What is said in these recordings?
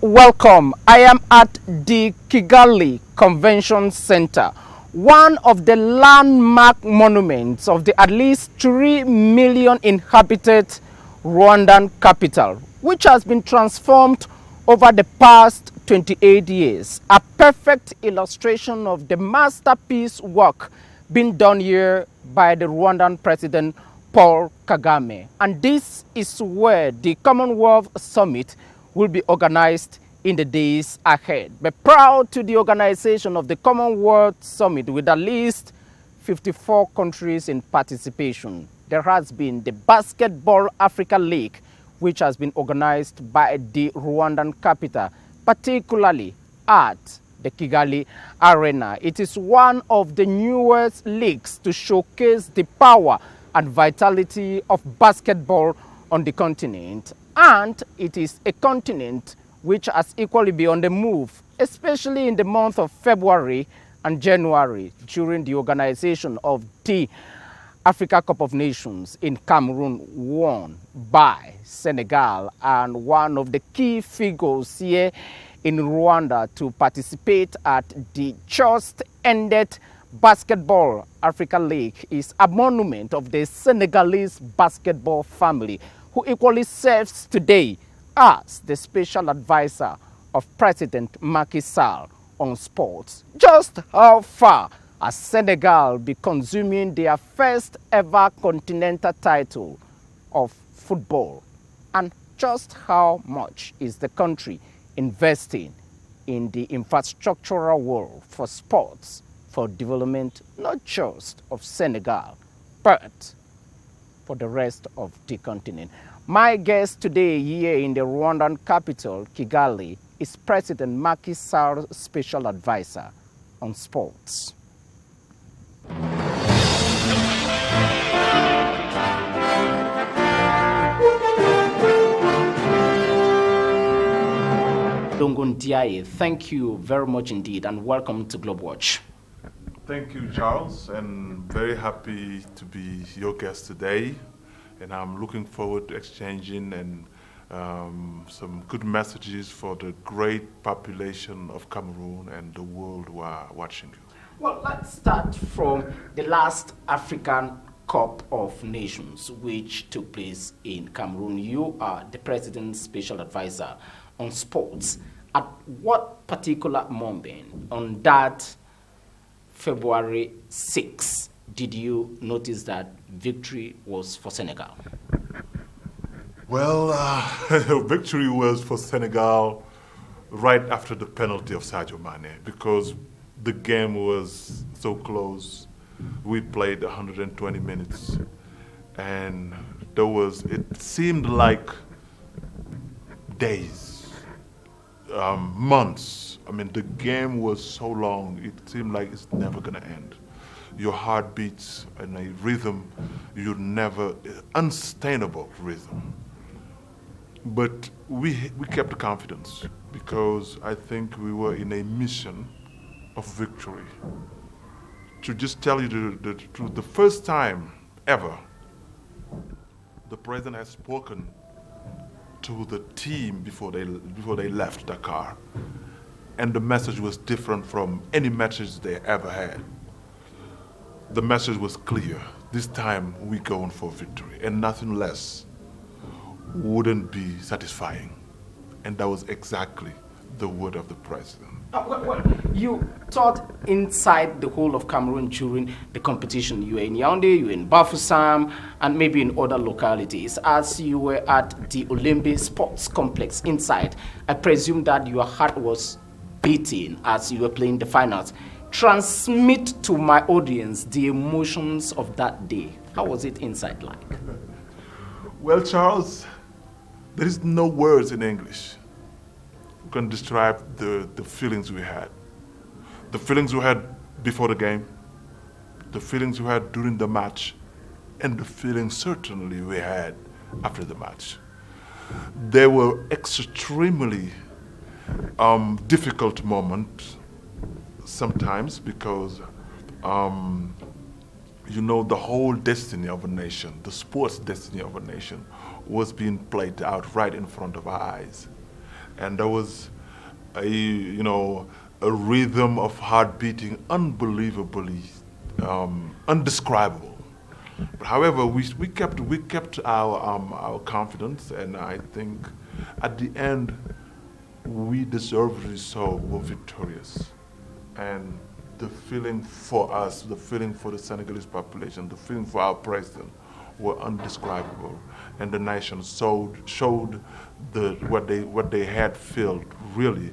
welcome. I am at the Kigali Convention Center, one of the landmark monuments of the at least 3 million inhabited Rwandan capital, which has been transformed over the past 28 years. A perfect illustration of the masterpiece work being done here by the Rwandan President Paul Kagame. And this is where the Commonwealth Summit will be organized in the days ahead. We're proud to the organization of the Commonwealth Summit with at least 54 countries in participation. There has been the Basketball Africa League, which has been organized by the Rwandan capital, particularly at the Kigali Arena. It is one of the newest leagues to showcase the power and vitality of basketball on the continent. And it is a continent which has equally been on the move, especially in the month of February and January during the organization of the Africa Cup of Nations in Cameroon, won by Senegal, and one of the key figures here in Rwanda to participate at the just ended Basketball Africa League is a monument of the Senegalese basketball family, who equally serves today as the special advisor of President Macky Sall on sports. Just how far has Senegal be consuming their first ever continental title of football? And just how much is the country investing in the infrastructural world for sports, for development not just of Senegal, but for the rest of the continent? My guest today here in the Rwandan capital, Kigali, is President Macky Sall's special advisor on sports. Ndongo Ndiaye, thank you very much indeed, and welcome to Globe Watch. Thank you, Charles, and very happy to be your guest today. And I'm looking forward to exchanging and some good messages for the great population of Cameroon and the world who are watching you. Well, let's start from the last African Cup of Nations, which took place in Cameroon. You are the President's special advisor on sports. At what particular moment on that February 6th did you notice that victory was for Senegal? Well, victory was for Senegal right after the penalty of Sadio Mane, because the game was so close. We played 120 minutes, and it seemed like days, months. I mean, the game was so long, it seemed like it's never gonna end. Your heart beats in a rhythm unsustainable rhythm. But we kept the confidence, because I think we were in a mission of victory. To just tell you the truth, the first time ever the president has spoken to the team before they left Dakar, and the message was different from any message they ever had. The message was clear. This time we're going for victory, and nothing less wouldn't be satisfying. And that was exactly the word of the president. You taught inside the whole of Cameroon during the competition. You were in Yaoundé, you were in Bafoussam, and maybe in other localities. As you were at the Olympic Sports Complex inside, I presume that your heart was beating as you were playing the finals. Transmit to my audience the emotions of that day. How was it inside like? Well, Charles, there is no words in English who can describe the feelings we had. The feelings we had before the game, the feelings we had during the match, and the feelings certainly we had after the match. They were extremely difficult moments sometimes, because the whole destiny of a nation, the sports destiny of a nation, was being played out right in front of our eyes. And there was a rhythm of heart beating unbelievably undescribable. But however, we kept our confidence, and I think at the end we deservedly so were victorious. And the feeling for us, the feeling for the Senegalese population, the feeling for our president were undescribable. And the nation showed what they had felt really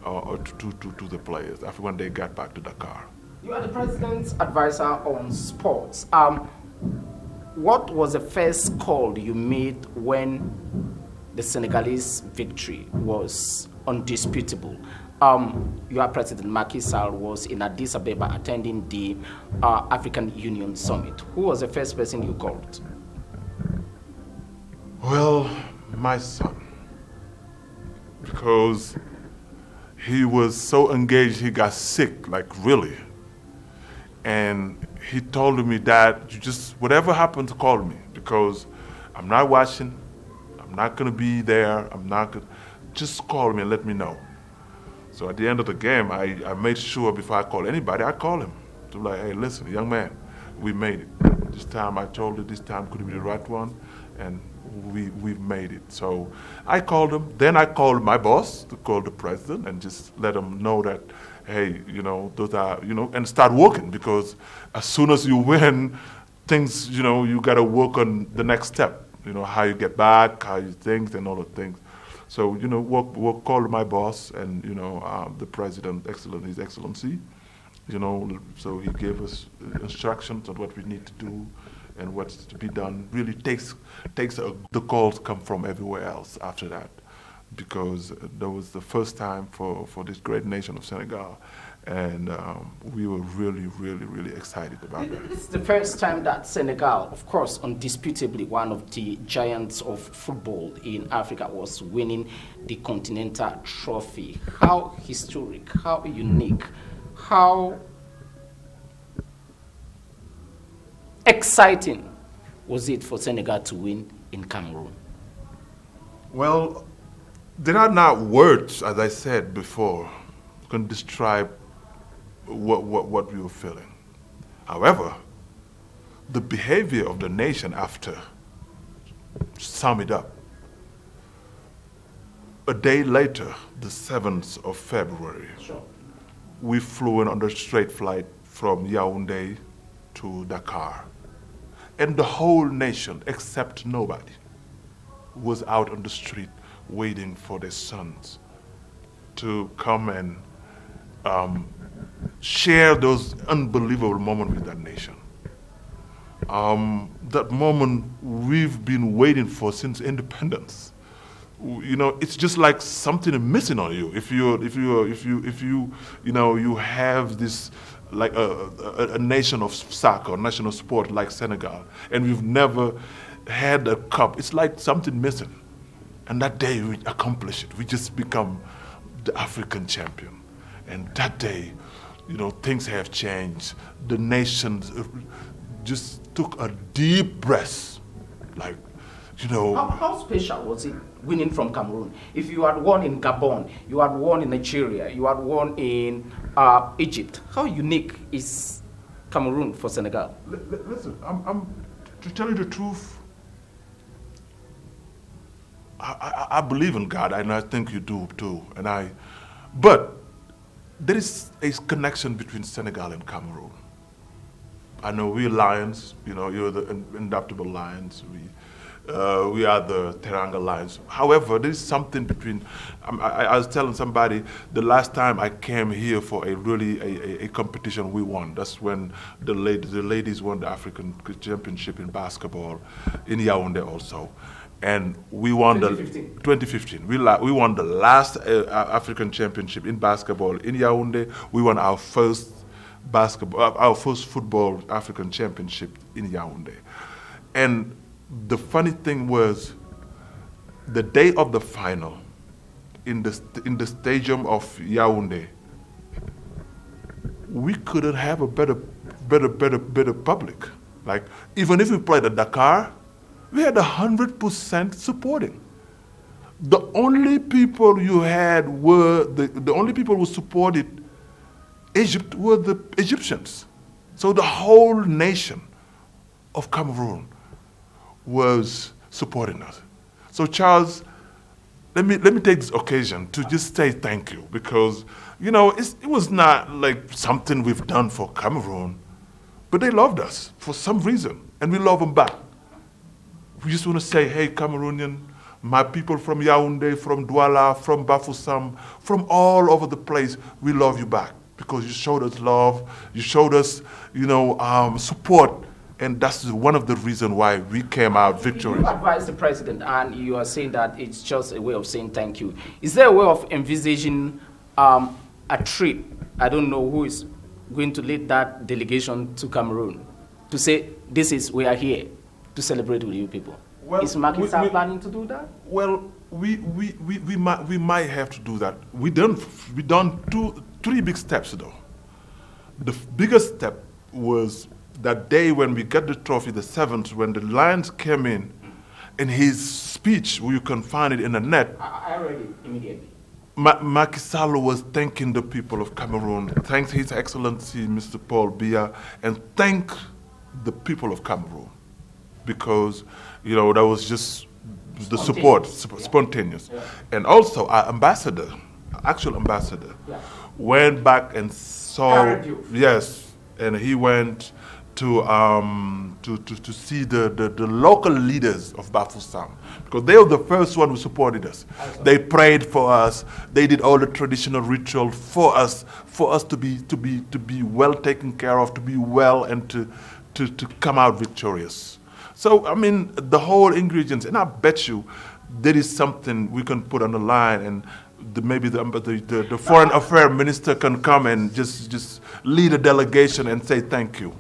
to the players after when they got back to Dakar. You are the president's advisor on sports. What was the first call you made when the Senegalese victory was undisputable? Your president, Macky Sall, was in Addis Ababa attending the African Union Summit. Who was the first person you called? Well, my son, because he was so engaged, he got sick, like really. And he told me, Dad, you just, whatever happens, call me, because I'm not watching, I'm not gonna be there, just call me and let me know. So at the end of the game, I made sure before I call anybody, I call him. To like, hey, listen, young man, we made it. This time I told you this time could be the right one, and we've made it. So I called him, then I called my boss to call the president and just let him know that, hey, those are, and start working, because as soon as you win, things, you gotta work on the next step, how you get back, how you think, and all the things. So, we'll call my boss and, the president, His Excellency, so he gave us instructions on what we need to do and what's to be done. Really the calls come from everywhere else after that, because that was the first time for this great nation of Senegal, and we were really, really, really excited about it. This is the first time that Senegal, of course, undisputably one of the giants of football in Africa, was winning the Continental Trophy. How historic, how unique, how exciting was it for Senegal to win in Cameroon? Well, there are not words, as I said before, can describe what we were feeling. However, the behavior of the nation after sum it up. A day later, the 7th of February, Sure. we flew in on the straight flight from Yaoundé to Dakar. And the whole nation, except nobody, was out on the street waiting for their sons to come and share those unbelievable moments with that nation. That moment we've been waiting for since independence. It's just like something is missing on you. If you have this, like a nation of soccer, national sport like Senegal, and we've never had a cup. It's like something missing. And that day we accomplish it. We just become the African champion. And that day, things have changed. The nation just took a deep breath, like, How special was it winning from Cameroon? If you had won in Gabon, you had won in Nigeria, you had won in Egypt, how unique is Cameroon for Senegal? Listen, I'm to tell you the truth, I believe in God, and I think you do too. But there is a connection between Senegal and Cameroon. I know we're lions, you're the indomitable lions. We are the Teranga Lions. However, there is something between. I was telling somebody the last time I came here for a competition we won. That's when the ladies won the African Championship in basketball in Yaoundé also, and we won 2015. We won the last African Championship in basketball in Yaoundé. We won our first football African Championship in Yaoundé, and the funny thing was, the day of the final, in the stadium of Yaoundé, we couldn't have a better public. Like, even if we played at Dakar, we had 100% supporting. The only people you had were, the only people who supported Egypt were the Egyptians. So the whole nation of Cameroon was supporting us. So Charles, let me take this occasion to just say thank you, because you know it was not like something we've done for Cameroon, but they loved us for some reason, and we love them back. We just want to say, hey, Cameroonian, my people from Yaoundé, from Douala, from Bafoussam, from all over the place, we love you back because you showed us love, you showed us, support, and that's one of the reasons why we came out victorious. You advised the president, and you are saying that it's just a way of saying thank you. Is there a way of envisaging a trip? I don't know who is going to lead that delegation to Cameroon to say, we are here to celebrate with you people. Well, is Macky planning to do that? Well, we might have to do that. We done three big steps though. The biggest step was that day when we got the trophy, the 7th, when the Lions came in his speech, you can find it in the net. I read it immediately. Macky Sall was thanking the people of Cameroon, thanks His Excellency Mr. Paul Biya, and thank the people of Cameroon, because that was just the support, spontaneous. Yeah. And also our ambassador, actual ambassador, went back and saw, yes, and he went to see the local leaders of Bafoussam, because they were the first one who supported us. They prayed for us. They did all the traditional ritual for us to be well taken care of, to be well, and to come out victorious. So I mean, the whole ingredients, and I bet you there is something we can put on the line, and maybe the foreign affairs minister can come and just lead a delegation and say thank you.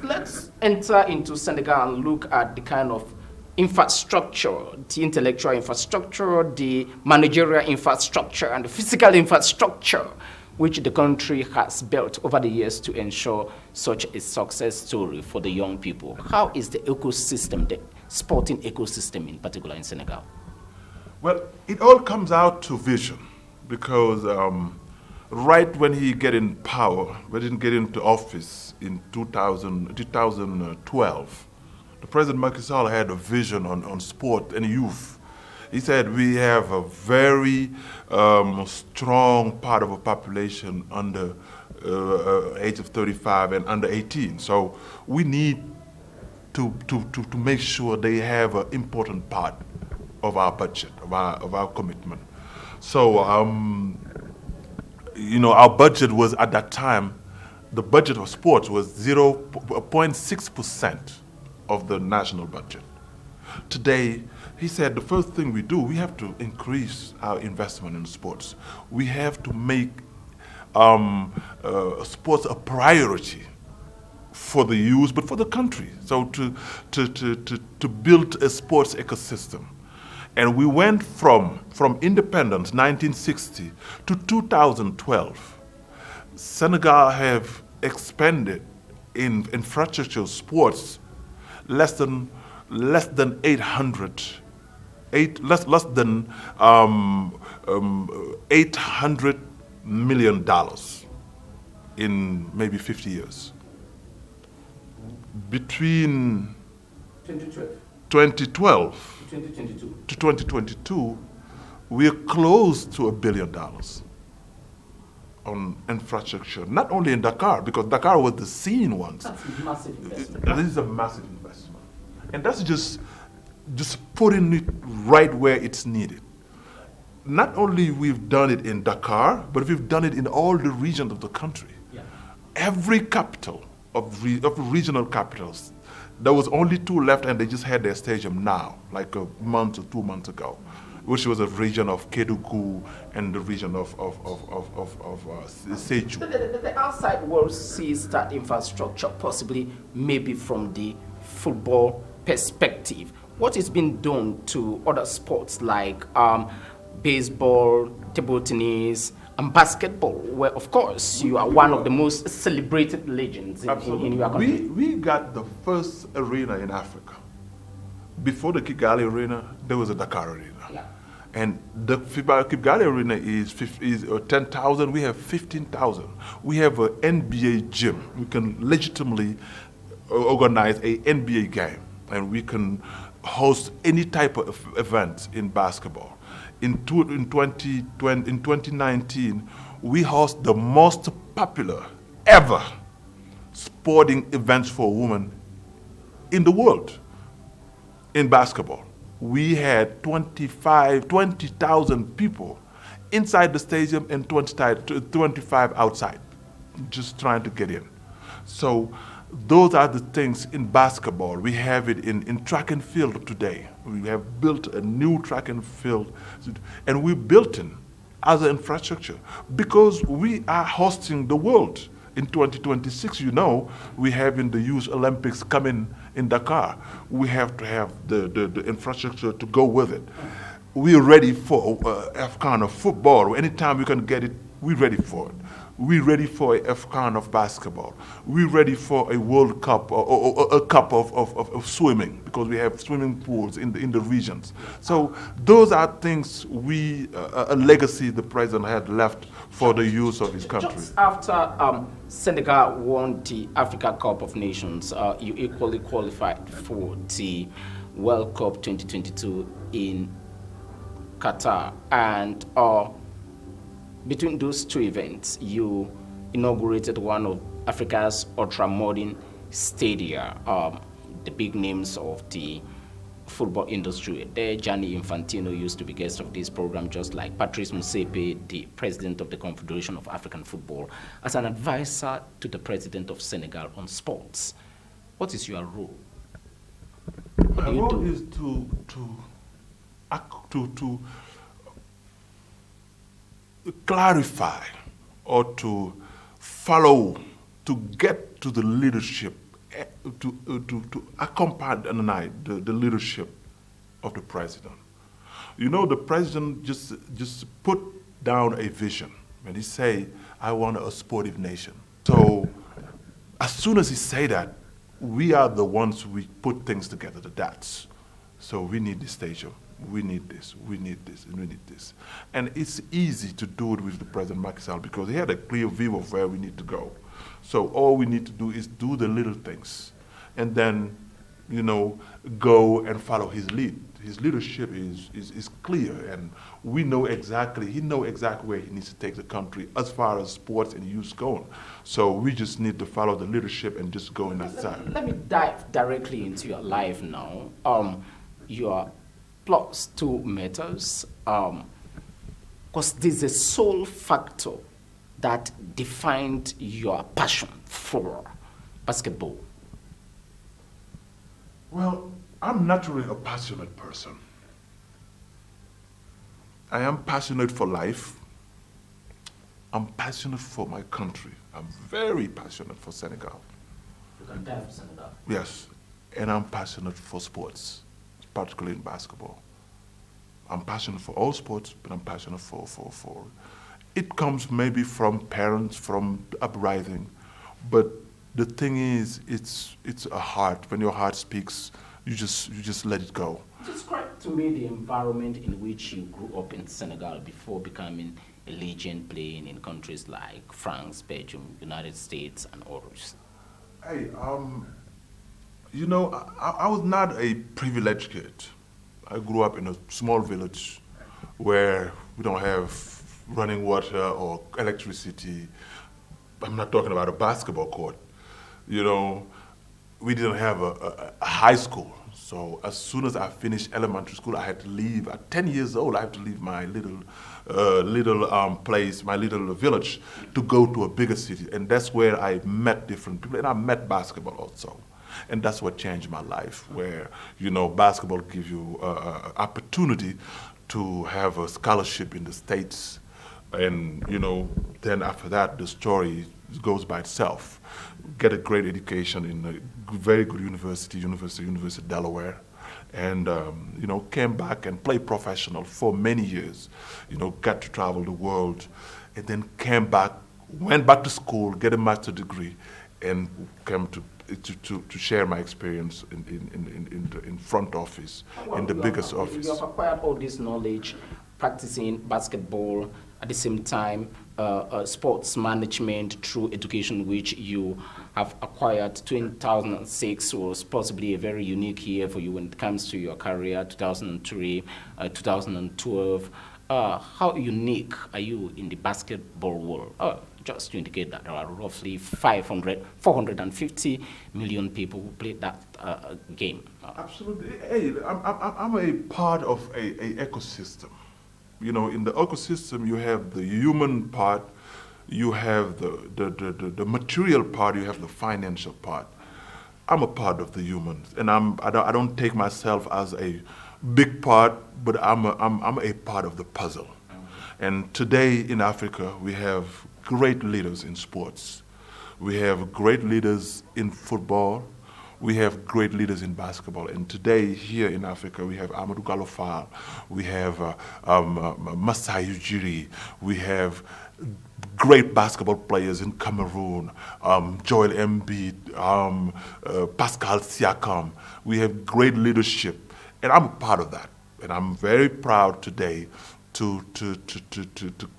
Let's enter into Senegal and look at the kind of infrastructure, the intellectual infrastructure, the managerial infrastructure, and the physical infrastructure which the country has built over the years to ensure such a success story for the young people. How is the ecosystem, the sporting ecosystem in particular in Senegal? Well, it all comes out to vision, because right when he get in power, when he get into office in 2012, the President Macky Sall had a vision on sport and youth. He said we have a very strong part of a population under age of 35 and under 18. So we need to make sure they have an important part of our budget, of our commitment. So our budget was, at that time, the budget of sports was 0.6% of the national budget. Today, he said the first thing we do, we have to increase our investment in sports. We have to make sports a priority for the youth, but for the country. So to build a sports ecosystem. And we went from independence, 1960, to 2012. Senegal have expanded in infrastructure sports less than 800 million in maybe 50 years. Between 2012 to 2022, we are close to $1 billion on infrastructure, not only in Dakar, because Dakar was the scene once. That's a massive investment. This is a massive investment. And that's just putting it right where it's needed. Not only we've done it in Dakar, but we've done it in all the regions of the country. Yeah. Every capital of regional capitals, there was only 2 left, and they just had their stadium now, like a month or 2 months ago, which was a region of Kédougou and the region of Sédhiou. The outside world sees that infrastructure possibly maybe from the football perspective. What is being done to other sports like baseball, table tennis, and basketball, where of course you are one of the most celebrated legends in your country? We got the first arena in Africa. Before the Kigali arena, there was a Dakar arena. Yeah. And the Kigali Arena is 10,000. We have 15,000. We have an NBA gym. We can legitimately organize a NBA game, and we can host any type of event in basketball. In 2019, we host the most popular ever sporting events for women in the world in basketball. We had 20,000 people inside the stadium and 25 outside, just trying to get in. So those are the things in basketball. We have it in track and field today. We have built a new track and field, and we built in other infrastructure because we are hosting the world. In 2026, you know, we have in the Youth Olympics coming in Dakar. We have to have the infrastructure to go with it. We're ready for AFCON of football. Anytime we can get it, we're ready for it. We're ready for a AFCON of basketball. We're ready for a World Cup or a cup of swimming because we have swimming pools in the regions. So those are things a legacy the president had left for the youth of his country. Just after Senegal won the Africa Cup of Nations, you equally qualified for the World Cup 2022 in Qatar. And between those two events, you inaugurated one of Africa's ultra-modern stadia. The big names of the football industry there. Gianni Infantino used to be guest of this program, just like Patrice Motsepe, the president of the Confederation of African Football, as an advisor to the president of Senegal on sports. What is your role? My role is to clarify or to follow, to get to the leadership, to accompany the leadership of the president. You know, the president just put down a vision and he say, I want a sportive nation. So as soon as he say that, we are the ones we put things together, the dots. So we need this stadium. We need this, we need this, and we need this. And it's easy to do it with the President Macky Sall because he had a clear view of where we need to go. So all we need to do is do the little things and then, you know, go and follow his lead. His leadership is clear, and we know exactly, he knows exactly where he needs to take the country as far as sports and youth going. So we just need to follow the leadership and just go in that side. Let me dive directly into your life now. Your +2 meters, because there's a sole factor that defined your passion for basketball. Well, I'm naturally a passionate person. I am passionate for life. I'm passionate for my country. I'm very passionate for Senegal. You can die for Senegal? Yes, and I'm passionate for sports, particularly in basketball. I'm passionate for all sports, but I'm passionate for it comes maybe from parents, from uprising, but the thing is, it's a heart. When your heart speaks, you just let it go. Describe to me the environment in which you grew up in Senegal before becoming a legend playing in countries like France, Belgium, United States, and others. Hey, you know, I was not a privileged kid. I grew up in a small village where we don't have running water or electricity. I'm not talking about a basketball court. You know, we didn't have a high school. So as soon as I finished elementary school, I had to leave. At 10 years old, I had to leave my little place, my little village, to go to a bigger city. And that's where I met different people, and I met basketball also. And that's what changed my life, where, you know, basketball gives you opportunity to have a scholarship in the States. And, you know, then after that, the story goes by itself. Get a great education in a very good University of Delaware. And, you know, came back and played professional for many years. You know, got to travel the world. And then came back, went back to school, get a master's degree, and came to share my experience in front office, in the biggest office. You have acquired all this knowledge. practicing basketball at the same time sports management through education, which you have acquired. 2006 was possibly a very unique year for you when it comes to your career. 2003, 2012. How unique are you in the basketball world? Just to indicate that there are roughly 450 million people who play that game. Absolutely. Hey, I'm a part of a ecosystem. You know, in the ecosystem, you have the human part, you have the material part, you have the financial part. I'm a part of the humans, and I don't take myself as a big part, but I'm a part of the puzzle. And today in Africa, we have great leaders in sports. We have great leaders in football. We have great leaders in basketball. And today here in Africa, we have Amadou Gallo Fall, we have Masai Ujiri, we have great basketball players in Cameroon, Joel Embiid, Pascal Siakam. We have great leadership, and I'm a part of that. And I'm very proud today to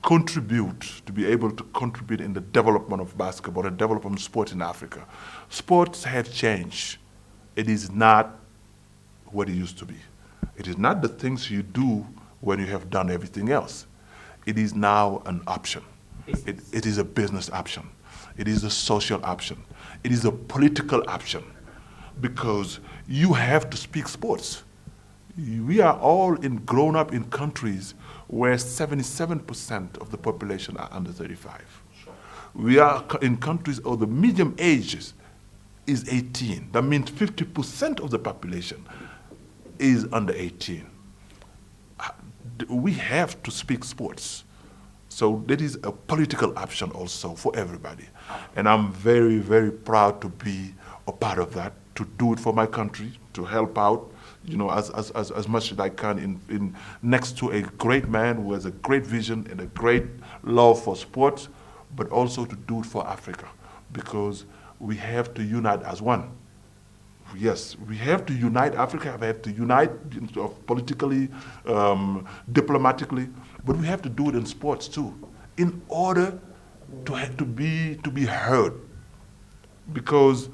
contribute, to be able to contribute in the development of basketball and development of sport in Africa. Sports have changed. It is not what it used to be. It is not the things you do when you have done everything else. It is now an option. It is a business option. It is a social option. It is a political option, because you have to speak sports. We are all grown up in countries where 77% of the population are under 35. Sure. We are in countries where the medium age is 18. That means 50% of the population is under 18. We have to speak sports. So that is a political option also for everybody. And I'm very, very proud to be a part of that, to do it for my country, to help out, you know, as much as I can in next to a great man who has a great vision and a great love for sports, but also to do it for Africa, because we have to unite as one. Yes, we have to unite Africa, we have to unite politically, diplomatically, but we have to do it in sports too, in order to be heard, because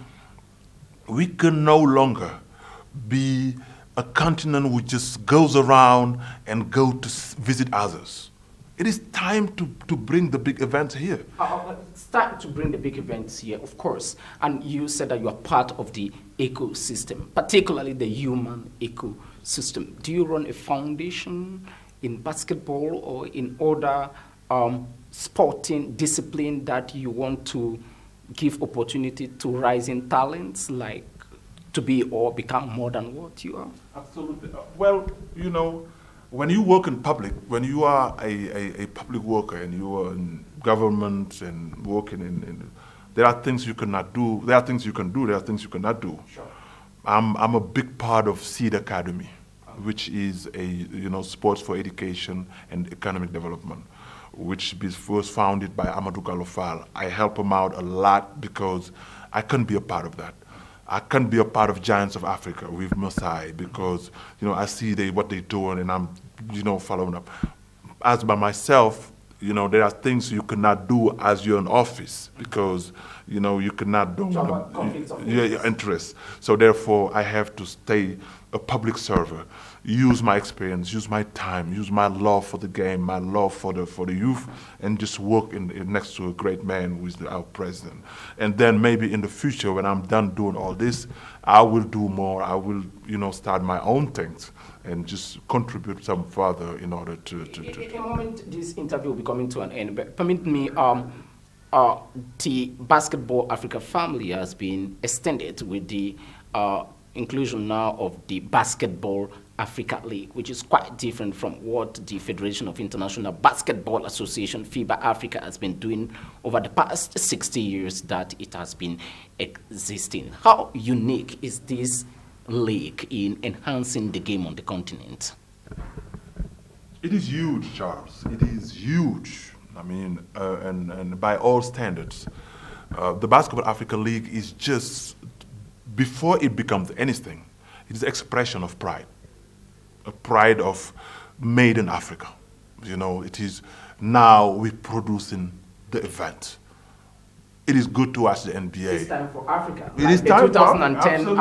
we can no longer be a continent which just goes around and go to visit others. It is time to bring the big events here. It's time to bring the big events here, of course. And you said that you are part of the ecosystem, particularly the human ecosystem. Do you run a foundation in basketball or in other sporting discipline that you want to give opportunity to rising talents, like to be or become more than what you are? Absolutely. Well, you know, when you work in public, when you are a public worker and you are in government and working in, there are things you cannot do. There are things you can do. There are things you cannot do. Sure. I'm a big part of Seed Academy, which is a sports for education and economic development, which was founded by Amadou Gallo Fall. I help him out a lot because I couldn't be a part of that. I can't be a part of Giants of Africa with Masai because, I see what they're doing and I'm, following up. As by myself, there are things you cannot do as you're in office because, you cannot do your interests. So therefore, I have to stay a public server, use my experience, use my time, use my love for the game, my love for the youth, and just work next to a great man who is our president. And then maybe in the future, when I'm done doing all this, I will do more. I will, start my own things and just contribute some further in order to. In a moment, this interview will be coming to an end, but permit me. The Basketball Africa family has been extended with the inclusion now of the Basketball Africa League, which is quite different from what the Federation of International Basketball Association, FIBA Africa, has been doing over the past 60 years that it has been existing. How unique is this league in enhancing the game on the continent? It is huge, Charles. It is huge. I mean, and by all standards, the Basketball Africa League is just, before it becomes anything, it is expression of pride, a pride of made in Africa. You know, it is now we're producing the event. It is good to watch the NBA. It's time for Africa. It is time for 2010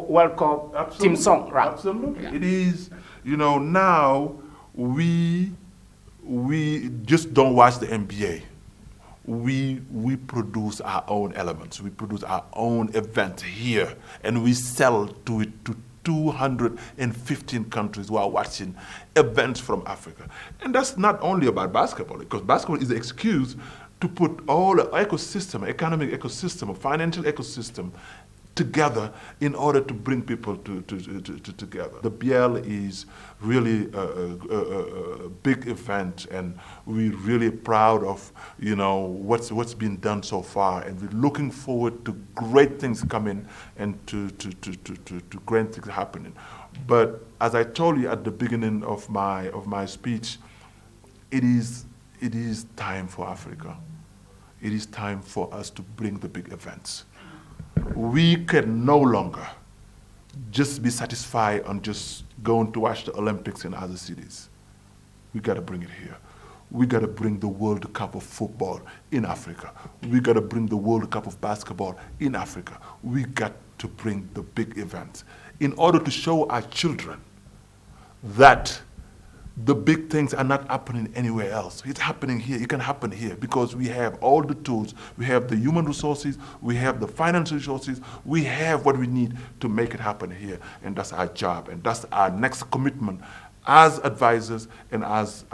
World Cup team song, right? Absolutely. Yeah. It is, you know, now we just don't watch the NBA. We produce our own elements. We produce our own event here, and we sell to it to 215 countries who are watching events from Africa. And that's not only about basketball, because basketball is the excuse to put all the ecosystem, economic ecosystem, financial ecosystem together in order to bring people together. The BL is really a big event, and we're really proud of, you know, what's been done so far, and we're looking forward to great things coming and to great things happening. But as I told you at the beginning of my speech, it is time for Africa. It is time for us to bring the big events. We can no longer just be satisfied on just going to watch the Olympics in other cities. We got to bring it here. We got to bring the World Cup of football in Africa. We got to bring the World Cup of basketball in Africa. We got to bring the big events in order to show our children that the big things are not happening anywhere else. It's happening here. It can happen here because we have all the tools. We have the human resources. We have the financial resources. We have what we need to make it happen here. And that's our job. And that's our next commitment as advisors and as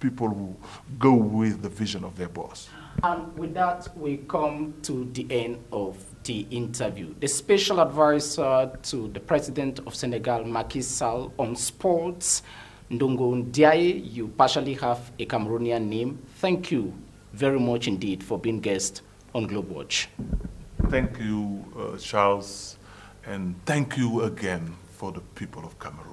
people who go with the vision of their boss. And with that, we come to the end of the interview. The special advisor to the president of Senegal, Macky Sall, on sports, Ndongo Ndiaye, you partially have a Cameroonian name. Thank you very much indeed for being guest on Globe Watch. Thank you, Charles, and thank you again for the people of Cameroon.